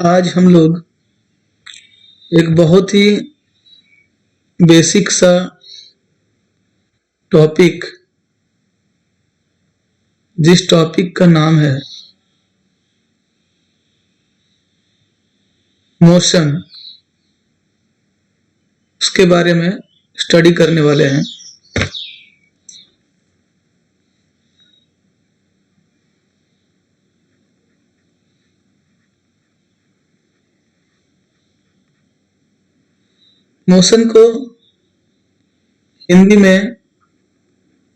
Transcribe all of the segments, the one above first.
आज हम लोग एक बहुत ही बेसिक सा टॉपिक, जिस टॉपिक का नाम है मोशन, उसके बारे में स्टडी करने वाले हैं। मोशन को हिंदी में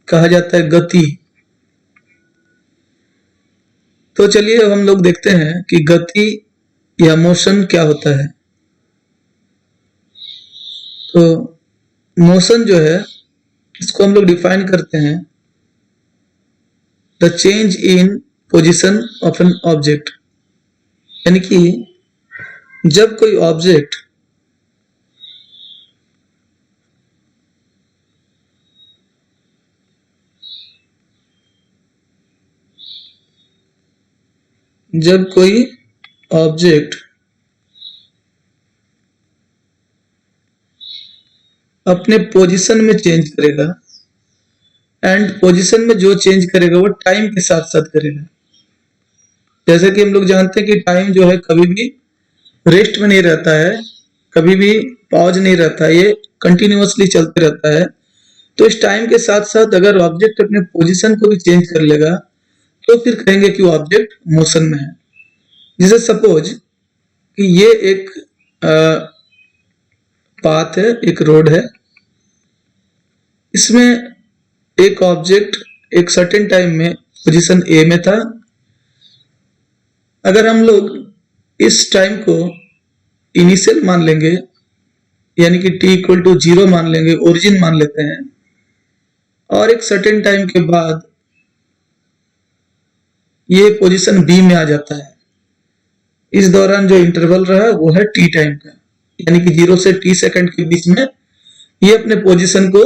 कहा जाता है गति। तो चलिए अब हम लोग देखते हैं कि गति या मोशन क्या होता है। तो मोशन जो है, इसको हम लोग डिफाइन करते हैं the change in position of an object. यानी कि जब कोई ऑब्जेक्ट जब कोई ऑब्जेक्ट अपने पोजीशन में चेंज करेगा, एंड पोजीशन में जो चेंज करेगा वो टाइम के साथ साथ करेगा। जैसे कि हम लोग जानते हैं कि टाइम जो है कभी भी रेस्ट में नहीं रहता है, कभी भी पॉज नहीं रहता है, ये कंटिन्यूअसली चलते रहता है। तो इस टाइम के साथ साथ अगर ऑब्जेक्ट अपने पोजीशन को भी चेंज कर लेगा तो फिर कहेंगे कि वो ऑब्जेक्ट मोशन में है। जैसे सपोज कि ये एक पाथ है, एक रोड है, इसमें एक ऑब्जेक्ट एक सर्टेन टाइम में पोजीशन ए में था। अगर हम लोग इस टाइम को इनिशियल मान लेंगे, यानी कि t इक्वल टू 0 मान लेंगे, ओरिजिन मान लेते हैं, और एक सर्टेन टाइम के बाद ये पोजीशन बी में आ जाता है। इस दौरान जो इंटरवल रहा वो है टी टाइम का, यानी कि 0 से t सेकंड के बीच में ये अपने पोजीशन को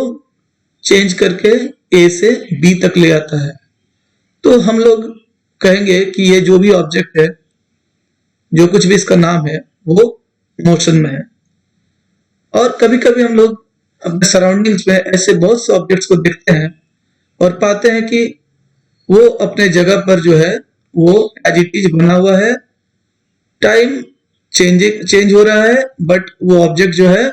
चेंज करके ए से बी तक ले आता है। तो हम लोग कहेंगे कि ये जो भी ऑब्जेक्ट है, जो कुछ भी इसका नाम है, वो मोशन में है। और कभी कभी हम लोग अपने सराउंडिंग्स में ऐसे बहुत से ऑब्जेक्ट्स को देखते हैं और पाते हैं कि वो अपने जगह पर जो है वो एज इट इज बना हुआ है, टाइम चेंज हो रहा है, बट वो ऑब्जेक्ट जो है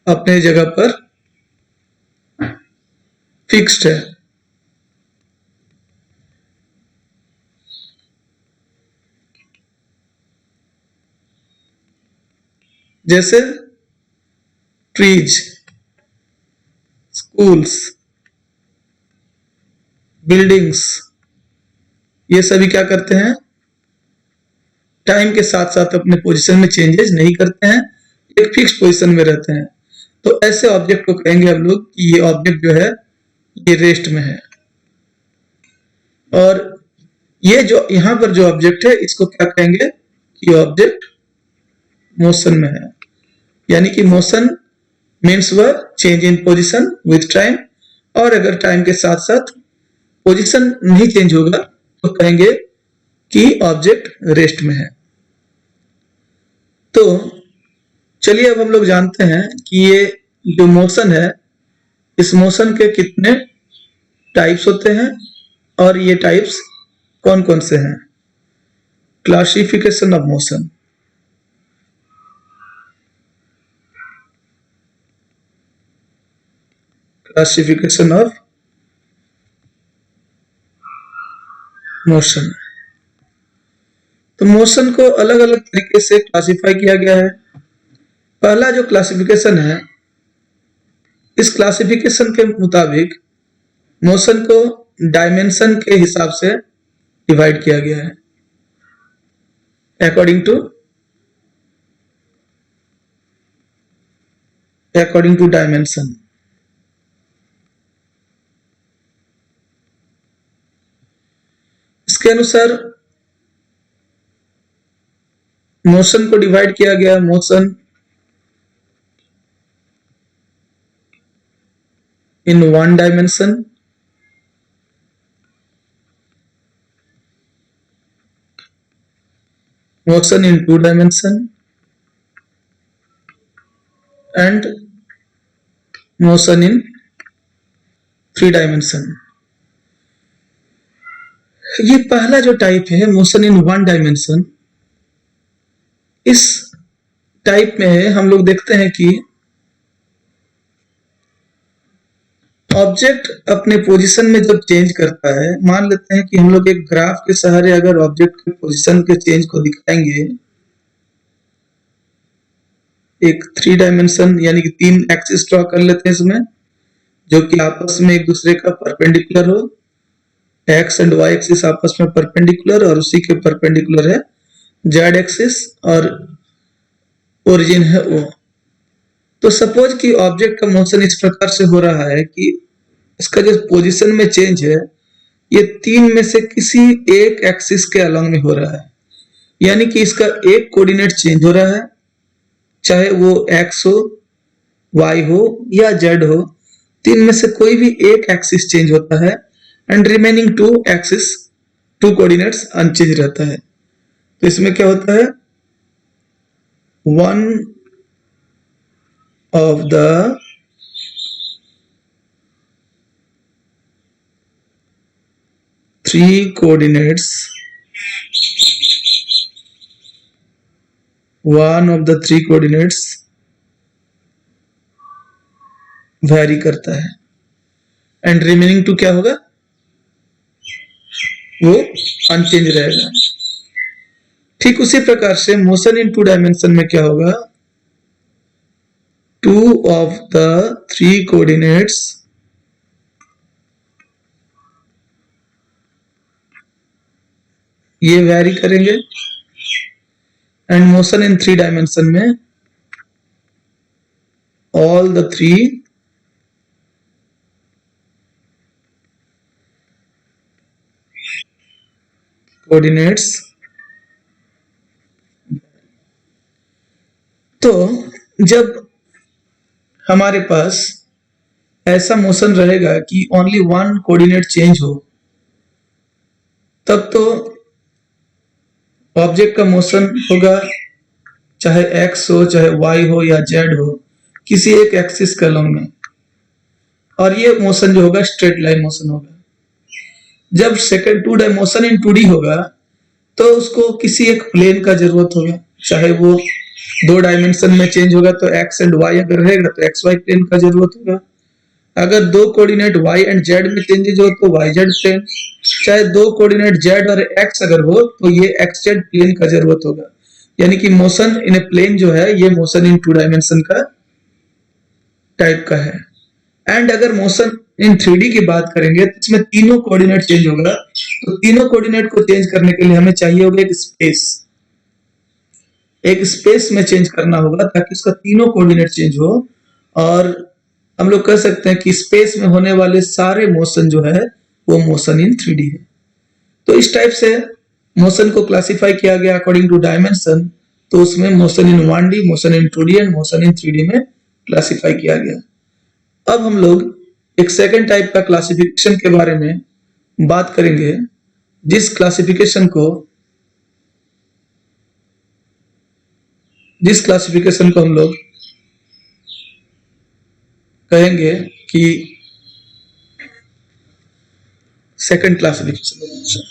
अपने जगह पर फिक्स्ड है। जैसे ट्रीज, स्कूल्स, बिल्डिंग्स, ये सभी क्या करते हैं, टाइम के साथ साथ अपने पोजीशन में चेंजेस नहीं करते हैं, एक फिक्स पोजीशन में रहते हैं। तो ऐसे ऑब्जेक्ट को कहेंगे हम लोग कि ये ऑब्जेक्ट जो है ये रेस्ट में है। और ये जो यहाँ पर जो ऑब्जेक्ट है इसको क्या कहेंगे कि ऑब्जेक्ट मोशन में है। यानी कि motion means work change in position with time, और अगर टाइम के साथ साथ पोजीशन नहीं चेंज होगा तो कहेंगे कि ऑब्जेक्ट रेस्ट में है। तो चलिए अब हम लोग जानते हैं कि ये जो मोशन है, इस मोशन के कितने टाइप्स होते हैं और ये टाइप्स कौन कौन से हैं। Classification of motion. Classification of motion. तो मोशन को अलग अलग तरीके से क्लासिफाई किया गया है। पहला जो क्लासिफिकेशन है, इस क्लासिफिकेशन के मुताबिक मोशन को डायमेंशन के हिसाब से डिवाइड किया गया है, अकॉर्डिंग टू डायमेंशन। इसके अनुसार मोशन को डिवाइड किया गया, motion in one dimension, motion in 2 dimension and motion in 3 dimension। ये पहला जो टाइप है मोशन इन 1 डायमेंशन, इस टाइप में है हम लोग देखते हैं कि ऑब्जेक्ट अपने पोजीशन में जब चेंज करता है, मान लेते हैं कि हम लोग एक ग्राफ के सहारे अगर ऑब्जेक्ट के पोजीशन के चेंज को दिखाएंगे, एक 3 डायमेंशन यानी कि 3 एक्सिस ड्रॉ कर लेते हैं इसमें, जो कि आपस में एक दूसरे का परपेंडिकुलर हो, एक्स एंड वाई एक्सिस आपस में परपेंडिकुलर और उसी के परपेंडिकुलर है जेड एक्सिस और ओरिजिन है वो। तो सपोज कि ऑब्जेक्ट का मोशन इस प्रकार से हो रहा है कि इसका जो पोजीशन में चेंज है ये 3 में से किसी एक एक्सिस के अलोंग में हो रहा है, यानी कि इसका एक कोऑर्डिनेट चेंज हो रहा है, चाहे वो एक्स हो, वाई हो या जेड हो, 3 में से कोई भी एक एक्सिस चेंज होता है and remaining 2 axis 2 coordinates unchange रहता है। तो इसमें क्या होता है, one of the three coordinates vary करता है एंड रिमेनिंग 2 क्या होगा, वो अनचेंज रहेगा। ठीक उसी प्रकार से मोशन इन 2 डायमेंशन में क्या होगा, 2 ऑफ द 3 कोऑर्डिनेट्स ये वैरी करेंगे एंड मोशन इन 3 डायमेंशन में ऑल द 3 कोऑर्डिनेट्स। तो जब हमारे पास ऐसा मोशन रहेगा कि ओनली 1 कोऑर्डिनेट चेंज हो, तब तो ऑब्जेक्ट का मोशन होगा चाहे एक्स हो, चाहे वाई हो या जेड हो, किसी एक एक्सिस के अलोंग में, और ये मोशन जो होगा स्ट्रेट लाइन मोशन होगा। जब सेकंड 2 डायमेंशन इन 2D होगा तो उसको किसी एक प्लेन का जरूरत होगा, चाहे वो 2 डायमेंशन में चेंज होगा तो एक्स एंड वाई अगर रहेगा तो एक्स वाई प्लेन का जरूरत होगा, अगर 2 कोऑर्डिनेट वाई एंड जेड में चेंजेस हो तो वाई जेड प्लेन, चाहे 2 कोऑर्डिनेट जेड और एक्स अगर हो तो ये एक्स जेड प्लेन का जरूरत होगा। यानी कि मोशन इन ए प्लेन जो है ये मोशन इन 2 डायमेंशन का टाइप का है। एंड अगर मोशन इन 3D की बात करेंगे तो इसमें तीनों कोऑर्डिनेट चेंज होगा, तो तीनों कोऑर्डिनेट को चेंज करने के लिए हमें चाहिए होगा एक स्पेस में चेंज करना होगा ताकि उसका तीनों कोऑर्डिनेट चेंज हो, और हम लोग कह सकते हैं कि स्पेस में होने वाले सारे मोशन जो है वो मोशन इन 3D है। तो इस टाइप से मोशन को क्लासिफाई किया गया अकॉर्डिंग टू डायमेंशन, तो उसमें motion in 1D, motion in 2D and motion in 3D में क्लासिफाई किया गया। अब हम लोग एक सेकंड टाइप का क्लासिफिकेशन के बारे में बात करेंगे, जिस क्लासिफिकेशन को हम लोग कहेंगे कि सेकंड क्लासिफिकेशन।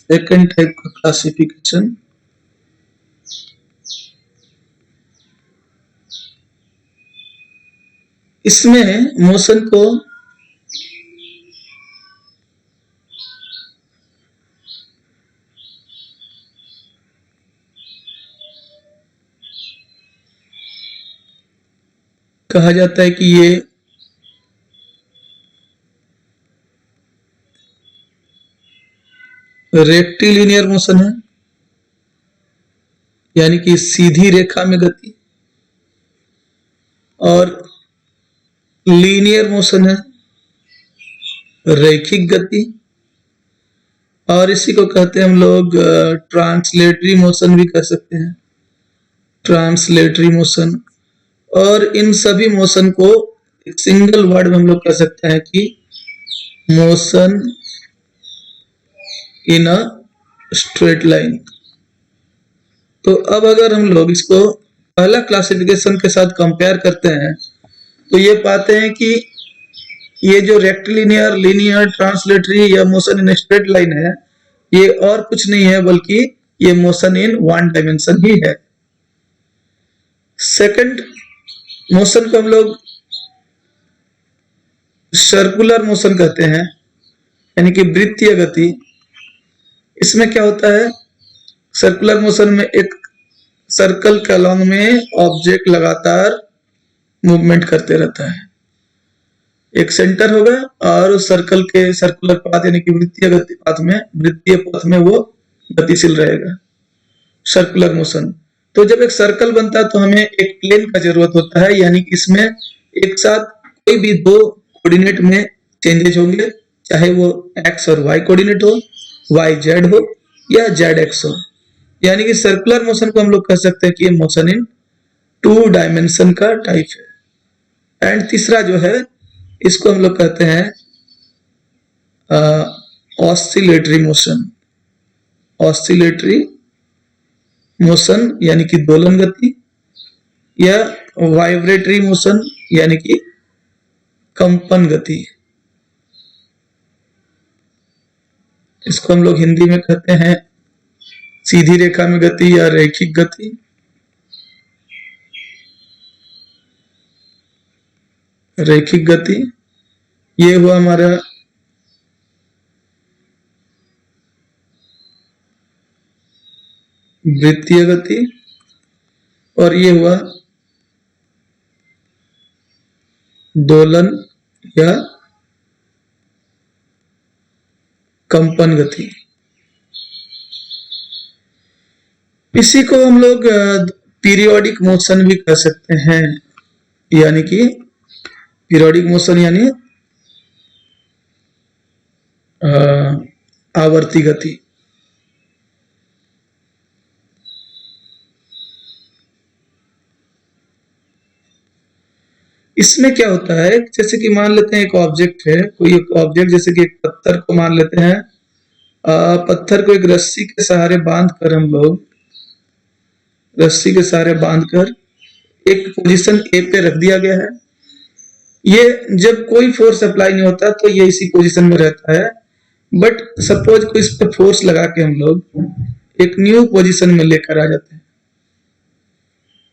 सेकंड टाइप का क्लासिफिकेशन इसमें मोशन को कहा जाता है कि ये रेक्टिलिनियर मोशन है, यानी कि सीधी रेखा में गति, और लीनियर मोशन है, रैखिक गति, और इसी को कहते हैं हम लोग ट्रांसलेटरी मोशन भी कह सकते हैं, ट्रांसलेटरी मोशन। और इन सभी मोशन को एक सिंगल वर्ड में हम लोग कह सकते हैं कि motion in a straight line. तो अब अगर हम लोग इसको पहला क्लासिफिकेशन के साथ कंपेयर करते हैं तो ये पाते हैं कि ये जो रेक्टिलिनियर, लीनियर, ट्रांसलेटरी या मोशन इन स्ट्रेट लाइन है, ये और कुछ नहीं है बल्कि ये मोशन इन वन डायमेंशन ही है। सेकंड मोशन को हम लोग सर्कुलर मोशन कहते हैं, यानी कि वृत्तीय गति। इसमें क्या होता है, सर्कुलर मोशन में एक सर्कल के अलोंग में ऑब्जेक्ट लगातार मूवमेंट करते रहता है। एक सेंटर होगा और उस सर्कल के सर्कुलर पाथ यानी कि वृत्तीय गति पाथ में, वृत्तीय पथ में वो गतिशील रहेगा, सर्कुलर मोशन। तो जब एक सर्कल बनता है तो हमें एक प्लेन का जरूरत होता है, यानी कि इसमें एक साथ कोई भी दो कोऑर्डिनेट में चेंजेस होंगे, चाहे वो एक्स और वाई कोऑर्डिनेट हो, वाई जेड हो या जेड एक्स हो। यानी कि सर्कुलर मोशन को हम लोग कह सकते हैं कि ये मोशन इन टू डायमेंशन का टाइप है। एंड तीसरा जो है इसको हम लोग कहते हैं ऑस्सिलेटरी मोशन। ऑस्सिलेटरी मोशन यानी कि दोलन गति, या वाइब्रेटरी मोशन यानी कि कंपन गति। इसको हम लोग हिंदी में कहते हैं सीधी रेखा में गति या रैखिक गति। रैखिक गति ये हुआ हमारा वृत्तीय गति, और ये हुआ दोलन या कंपन गति। इसी को हम लोग पीरियोडिक मोशन भी कह सकते हैं, यानी कि पीरियोडिक मोशन यानी आवर्ती गति। इसमें क्या होता है, जैसे कि मान लेते हैं एक ऑब्जेक्ट है, कोई एक ऑब्जेक्ट, जैसे कि एक पत्थर को मान लेते हैं। पत्थर को एक रस्सी के सहारे बांधकर हम लोग, रस्सी के सहारे बांधकर एक पोजीशन ए पे रख दिया गया है। ये जब कोई फोर्स अप्लाई नहीं होता तो ये इसी पोजीशन में रहता है। बट सपोज को इस पे फोर्स लगा के हम लोग एक न्यू पोजीशन में लेकर आ जाते हैं,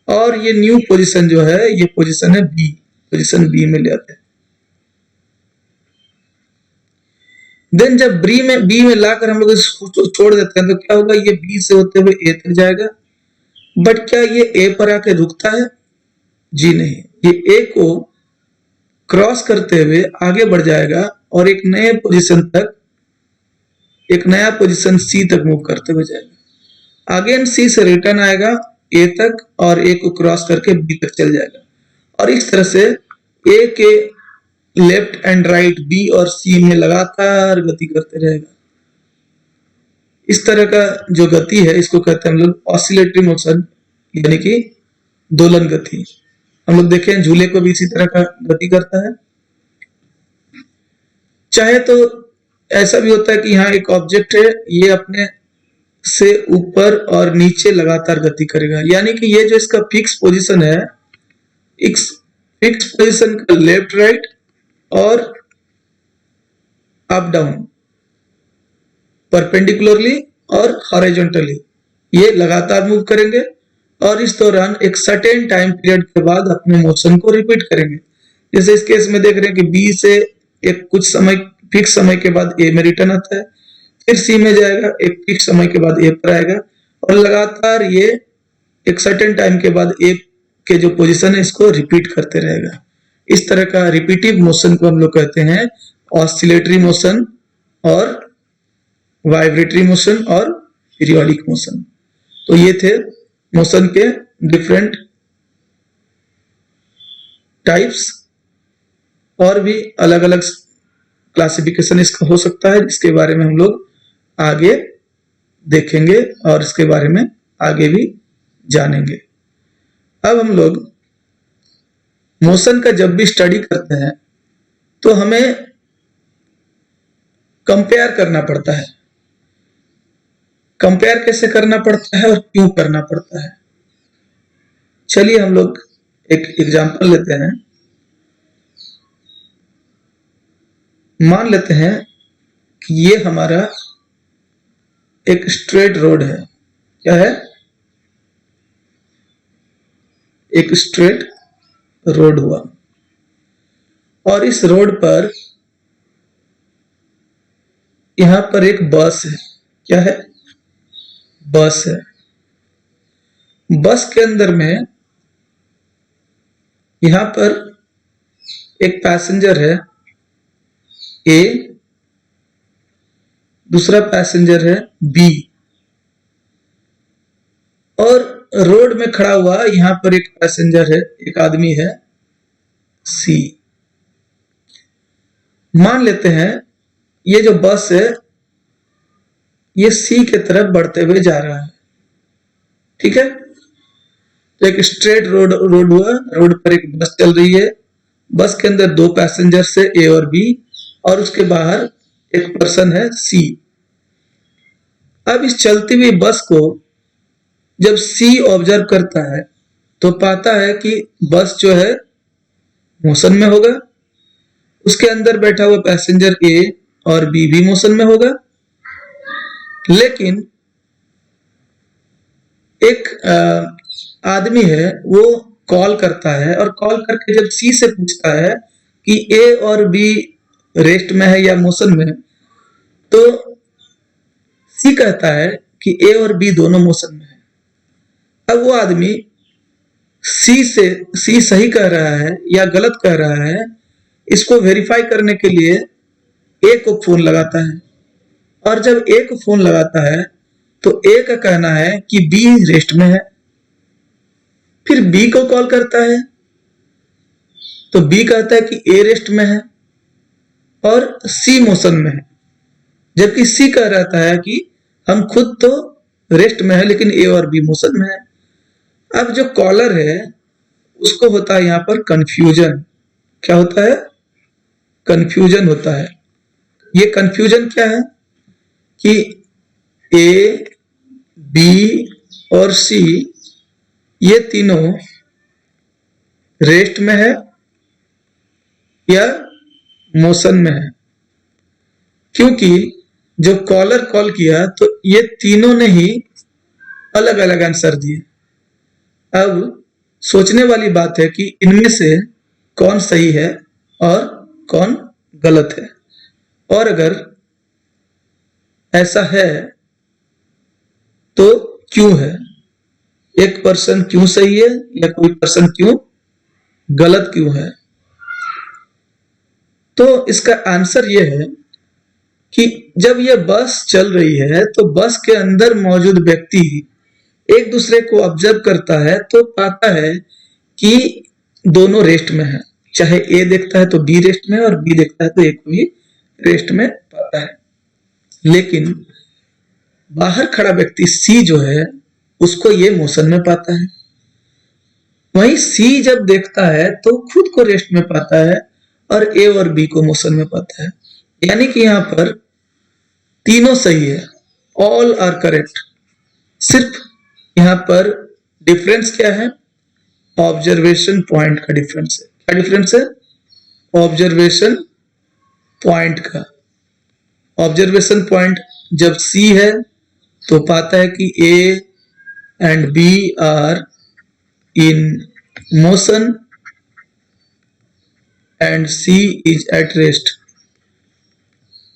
और ये न्यू पोजीशन जो है ये पोजीशन है बी, पोजीशन बी में ले आते हैं। देन जब बी में लाकर हम लोग इसको छोड़ देते हैं तो क्या होगा, ये बी से होते हुए ए तक जाएगा। बट क्या ये ए पर आके रुकता है? जी नहीं, ये ए को क्रॉस करते हुए आगे बढ़ जाएगा और एक नए पोजीशन तक, एक नया पोजीशन सी तक मूव करते हुए जाएगा। अगेन सी से रिटर्न आएगा ए तक और ए को क्रॉस करके बी तक चल जाएगा। और इस तरह से ए के लेफ्ट एंड राइट बी और सी में लगातार गति करते रहेगा। इस तरह का जो गति है इसको कहते हैं हम लोग ऑसिलेटरी मोशन, यानी कि दोलन गति। हम लोग देखें झूले को भी इसी तरह का गति करता है। चाहे तो ऐसा भी होता है कि यहाँ एक ऑब्जेक्ट है, ये अपने से ऊपर और नीचे लगातार गति करेगा, यानी कि ये जो इसका फिक्स पोजीशन है, फिक्स पोजीशन का लेफ्ट राइट और अप डाउन, परपेंडिकुलरली और हॉरिजॉन्टली ये लगातार मूव करेंगे, और इस दौरान एक सर्टेन टाइम पीरियड के बाद अपने मोशन को रिपीट करेंगे। जैसे इस केस में देख रहे हैं कि बी से एक कुछ समय, फिक्स समय के बाद ए में रिटर्न आता है, फिर सी में जाएगा, एक फिक्स समय के बाद ए पर आएगा, और लगातार ये एक सर्टेन टाइम के बाद ए के जो पोजीशन है इसको रिपीट करते रहेगा। इस तरह का रिपीटिव मोशन को हम लोग कहते हैं ऑसिलेटरी मोशन और वाइब्रेटरी मोशन और पीरियोडिक मोशन। तो ये थे मोशन के डिफरेंट टाइप्स, और भी अलग अलग क्लासिफिकेशन इसका हो सकता है, जिसके बारे में हम लोग आगे देखेंगे और इसके बारे में आगे भी जानेंगे। अब हम लोग मोशन का जब भी स्टडी करते हैं तो हमें कंपेयर करना पड़ता है। कंपेयर कैसे करना पड़ता है और क्यों करना पड़ता है, चलिए हम लोग एक एग्जांपल लेते हैं। मान लेते हैं कि ये हमारा एक स्ट्रेट रोड है। क्या है? एक स्ट्रेट रोड हुआ, और इस रोड पर यहां पर एक बस है। क्या है? बस है। बस के अंदर में यहां पर एक पैसेंजर है ए, दूसरा पैसेंजर है बी, और रोड में खड़ा हुआ यहां पर एक पैसेंजर है, एक आदमी है सी। मान लेते हैं ये जो बस है ये सी के तरफ बढ़ते हुए जा रहा है। ठीक है, तो एक स्ट्रेट रोड हुआ, रोड पर एक बस चल रही है, बस के अंदर दो पैसेंजर्स है ए और बी, और उसके बाहर एक पर्सन है सी। अब इस चलती हुई बस को जब सी ऑब्जर्व करता है तो पाता है कि बस जो है मोशन में होगा, उसके अंदर बैठा हुआ पैसेंजर ए और बी भी मोशन में होगा, लेकिन एक आदमी है वो कॉल करता है, और कॉल करके जब सी से पूछता है कि ए और बी रेस्ट में है या मोशन में, तो सी कहता है कि ए और बी दोनों मोशन में है। अब वो आदमी सी सही कह रहा है या गलत कह रहा है, इसको वेरीफाई करने के लिए ए को फोन लगाता है, और जब ए को फोन लगाता है तो ए का कहना है कि बी रेस्ट में है। फिर बी को कॉल करता है तो बी कहता है कि ए रेस्ट में है और सी मोशन में है, जबकि सी कह रहता है कि हम खुद तो रेस्ट में है लेकिन ए और बी मोशन में है। अब जो कॉलर है उसको होता है यहां पर कंफ्यूजन। क्या होता है? कंफ्यूजन होता है। ये कंफ्यूजन क्या है कि ए, बी और सी ये तीनों रेस्ट में है या मोशन में है, क्योंकि जो कॉलर कॉल किया तो ये तीनों ने ही अलग अलग आंसर दिए। अब सोचने वाली बात है कि इनमें से कौन सही है और कौन गलत है, और अगर ऐसा है तो क्यों है, एक पर्सन क्यों सही है या कोई पर्सन क्यों गलत क्यों है। तो इसका आंसर यह है कि जब यह बस चल रही है तो बस के अंदर मौजूद व्यक्ति एक दूसरे को ऑब्जर्व करता है तो पाता है कि दोनों रेस्ट में है। चाहे ए देखता है तो बी रेस्ट में, और बी देखता है तो ए को भी रेस्ट में पाता है। लेकिन बाहर खड़ा व्यक्ति सी जो है उसको ये मोशन में पाता है। वहीं सी जब देखता है तो खुद को रेस्ट में पाता है और ए और बी को मोशन में पाता है। यानी कि यहां पर तीनों सही है, ऑल आर करेक्ट। सिर्फ यहां पर डिफरेंस क्या है? ऑब्जर्वेशन पॉइंट का डिफरेंस है। क्या डिफरेंस है? ऑब्जर्वेशन पॉइंट का। ऑब्जर्वेशन पॉइंट जब सी है तो पाता है कि A and B are in motion and C is at rest.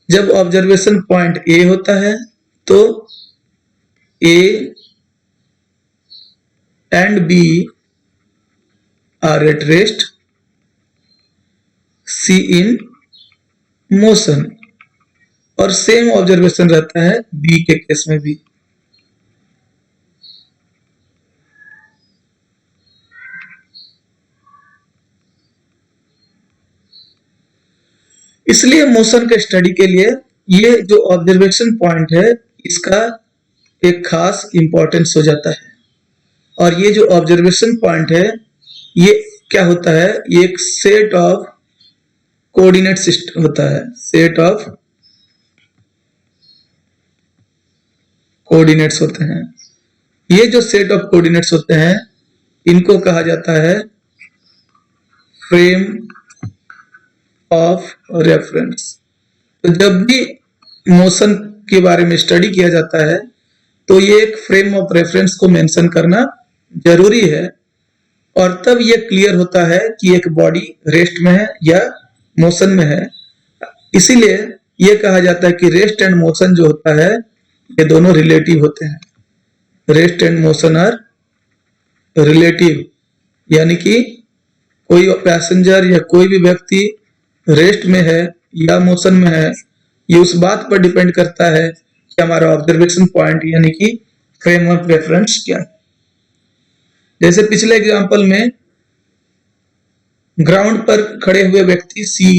जब ऑब्जर्वेशन पॉइंट ए होता है तो A and B are at rest, C in motion, और सेम ऑब्जर्वेशन रहता है बी के केस में भी। इसलिए मोशन के स्टडी के लिए ये जो ऑब्जर्वेशन पॉइंट है इसका एक खास इंपॉर्टेंस हो जाता है। और ये जो ऑब्जर्वेशन पॉइंट है ये क्या होता है? ये एक सेट ऑफ कोऑर्डिनेट सिस्टम होता है, सेट ऑफ कोऑर्डिनेट्स होते हैं। ये जो सेट ऑफ कोऑर्डिनेट्स होते हैं इनको कहा जाता है फ्रेम ऑफ रेफरेंस। तो जब भी मोशन के बारे में स्टडी किया जाता है तो ये एक फ्रेम ऑफ रेफरेंस को मेंशन करना जरूरी है, और तब ये क्लियर होता है कि एक बॉडी रेस्ट में है या मोशन में है। इसीलिए ये कहा जाता है कि रेस्ट एंड मोशन जो होता है ये दोनों रिलेटिव होते हैं। Rest and motion are relative, यानी कि कोई पैसेंजर या कोई भी व्यक्ति रेस्ट में है या मोशन में है, ये उस बात पर डिपेंड करता है कि हमारा ऑब्जर्वेशन पॉइंट यानी कि फ्रेम ऑफ रेफरेंस क्या है। जैसे पिछले एग्जांपल में ग्राउंड पर खड़े हुए व्यक्ति सी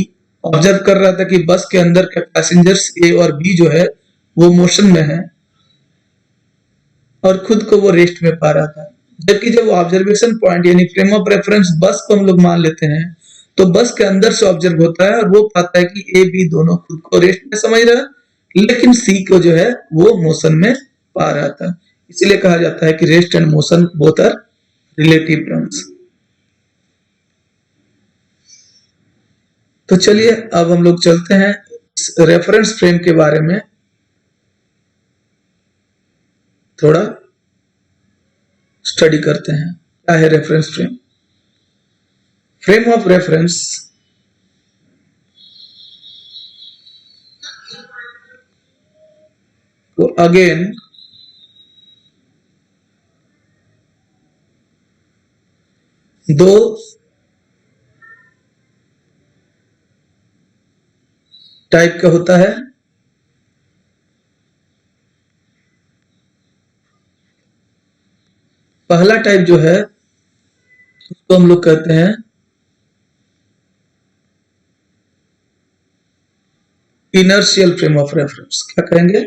ऑब्जर्व कर रहा था कि बस के अंदर के पैसेंजर्स ए और बी जो है वो मोशन में है और खुद को वो रेस्ट में पा रहा था। जबकि जब ऑब्जर्वेशन पॉइंट यानी फ्रेम ऑफ रेफरेंस बस को हम लोग मान लेते हैं तो बस के अंदर से ऑब्जर्व होता है और वो पाता है कि ए बी दोनों खुद को रेस्ट में समझ रहा है, लेकिन सी को जो है वो मोशन में पा रहा था। इसलिए कहा जाता है कि rest and motion both are relative terms. तो चलिए अब हम लोग चलते हैं इस रेफरेंस फ्रेम के बारे में थोड़ा स्टडी करते हैं। क्या है reference frame? Frame of reference को अगेन दो टाइप का होता है। पहला टाइप जो है उसको हम लोग कहते हैं इनर्शियल फ्रेम ऑफ रेफरेंस। क्या कहेंगे?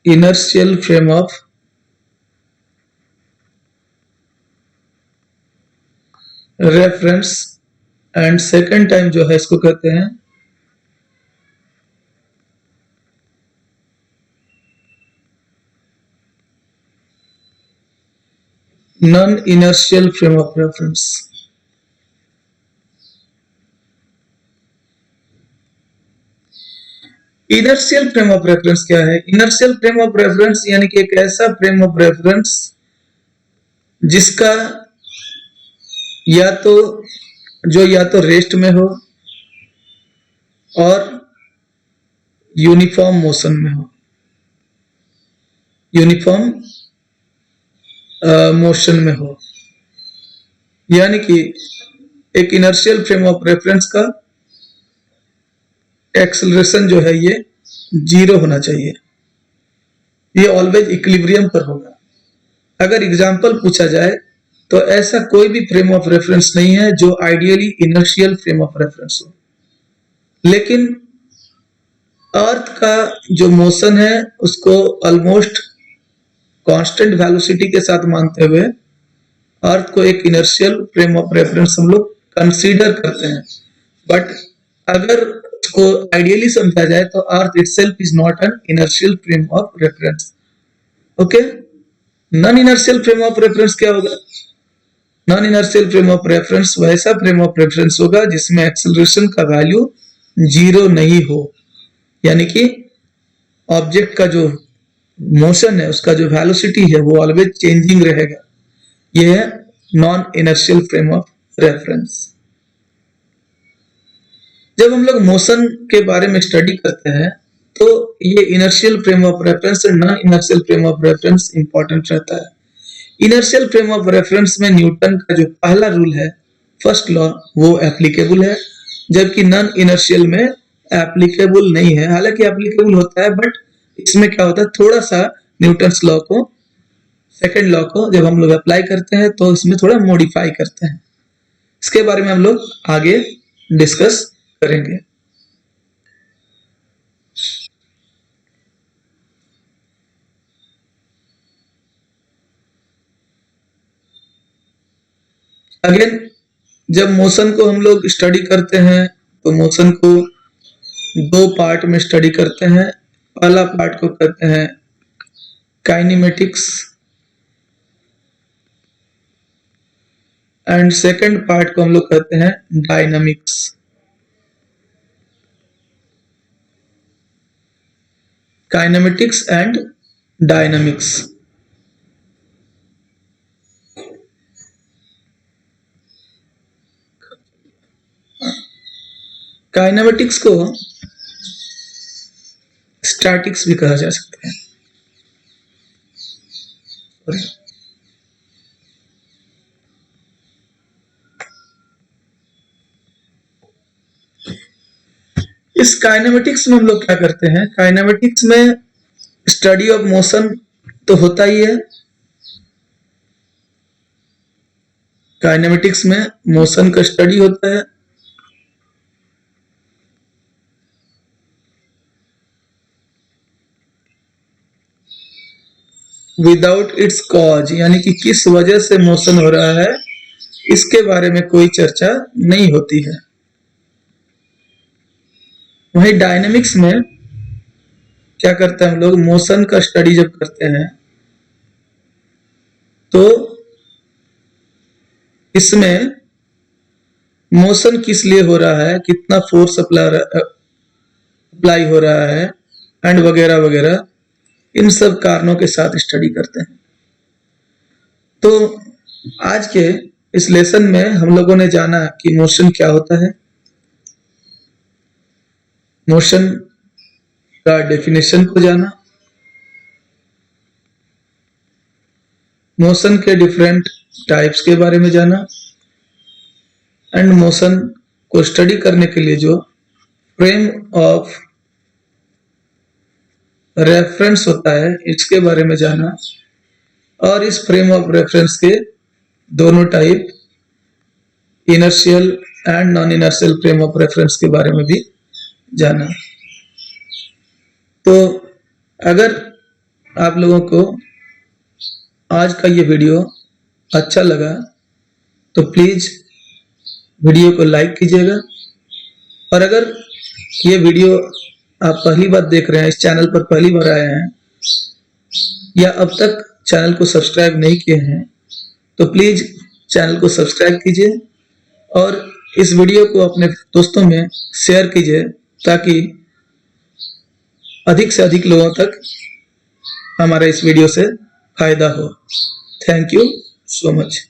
Inertial frame of reference. And second time जो है इसको कहते हैं non inertial frame of reference. Inertial frame of reference क्या है? इनर्शियल फ्रेम ऑफ रेफरेंस यानी कि एक ऐसा फ्रेम ऑफ रेफरेंस जिसका या तो रेस्ट में हो और यूनिफॉर्म मोशन में हो। यूनिफॉर्म मोशन में हो, यानी कि एक इनर्शियल फ्रेम ऑफ रेफरेंस का एक्सेलरेशन जो है ये जीरो होना चाहिए, ये ऑलवेज इक्विलिब्रियम पर होगा। अगर एग्जांपल पूछा जाए तो ऐसा कोई भी फ्रेम ऑफ रेफरेंस नहीं है जो ideally inertial frame of reference हो, लेकिन अर्थ का जो मोशन है उसको ऑलमोस्ट कांस्टेंट वेलोसिटी के साथ मानते हुए अर्थ को एक इनर्शियल फ्रेम ऑफ रेफरेंस हम लोग कंसीडर करते हैं। बट अगर उसको आइडियली समझा जाए तो अर्थ itself is not an inertial frame of reference. Okay, non inertial frame of reference क्या होगा? Non inertial frame of reference वैसा फ्रेम ऑफ रेफरेंस होगा जिसमें एक्सेलरेशन का वैल्यू जीरो नहीं हो, यानी कि ऑब्जेक्ट का जो मोशन है उसका जो वेलोसिटी है वो ऑलवेज चेंजिंग रहेगा। ये है non inertial frame of reference. जब हम लोग मोशन के बारे में स्टडी करते हैं तो ये इनर्शियल फ्रेम ऑफ रेफरेंस और non inertial frame of reference important रहता है। इनर्शियल फ्रेम ऑफ रेफरेंस में न्यूटन का जो पहला रूल है, फर्स्ट लॉ, वो एप्लीकेबल है, जबकि नॉन इनर्शियल में एप्लीकेबल नहीं है। हालांकि एप्लीकेबल होता है बट इसमें क्या होता है, थोड़ा सा न्यूटन्स लॉ को, सेकेंड लॉ को जब हम लोग अप्लाई करते हैं तो इसमें थोड़ा मॉडिफाई करते हैं। इसके बारे में हम लोग आगे डिस्कस करेंगे। अगेन जब मोशन को हम लोग स्टडी करते हैं तो मोशन को दो पार्ट में स्टडी करते हैं। पहला पार्ट को कहते हैं काइनेमेटिक्स एंड सेकंड पार्ट को हम लोग कहते हैं dynamics. Kinematics and dynamics. Kinematics को स्टैटिक्स भी कहा जा सकता है। इस काइनेमेटिक्स में हम लोग क्या करते हैं, काइनेमेटिक्स में स्टडी ऑफ मोशन तो होता ही है। काइनेमेटिक्स में मोशन का स्टडी होता है। विदाउट इट्स कॉज, यानी कि किस वजह से मोशन हो रहा है इसके बारे में कोई चर्चा नहीं होती है। वही डायनेमिक्स में क्या करते हैं हम लोग, मोशन का स्टडी जब करते हैं तो इसमें मोशन किस लिए हो रहा है, कितना फोर्स अप्लाई हो रहा है एंड वगैरह वगैरह, इन सब कारणों के साथ स्टडी करते हैं। तो आज के इस लेसन में हम लोगों ने जाना कि मोशन क्या होता है, मोशन का डेफिनेशन को जाना, मोशन के डिफरेंट टाइप्स के बारे में जाना एंड मोशन को स्टडी करने के लिए जो फ्रेम ऑफ रेफरेंस होता है इसके बारे में जाना, और इस फ्रेम ऑफ रेफरेंस के दोनों type, inertial and non inertial frame of reference के बारे में भी जाना। तो अगर आप लोगों को आज का ये वीडियो अच्छा लगा तो प्लीज वीडियो को लाइक कीजिएगा, और अगर ये वीडियो आप पहली बार देख रहे हैं, इस चैनल पर पहली बार आए हैं या अब तक चैनल को सब्सक्राइब नहीं किए हैं तो प्लीज चैनल को सब्सक्राइब कीजिए और इस वीडियो को अपने दोस्तों में शेयर कीजिए ताकि अधिक से अधिक लोगों तक हमारे इस वीडियो से फायदा हो। Thank you so much.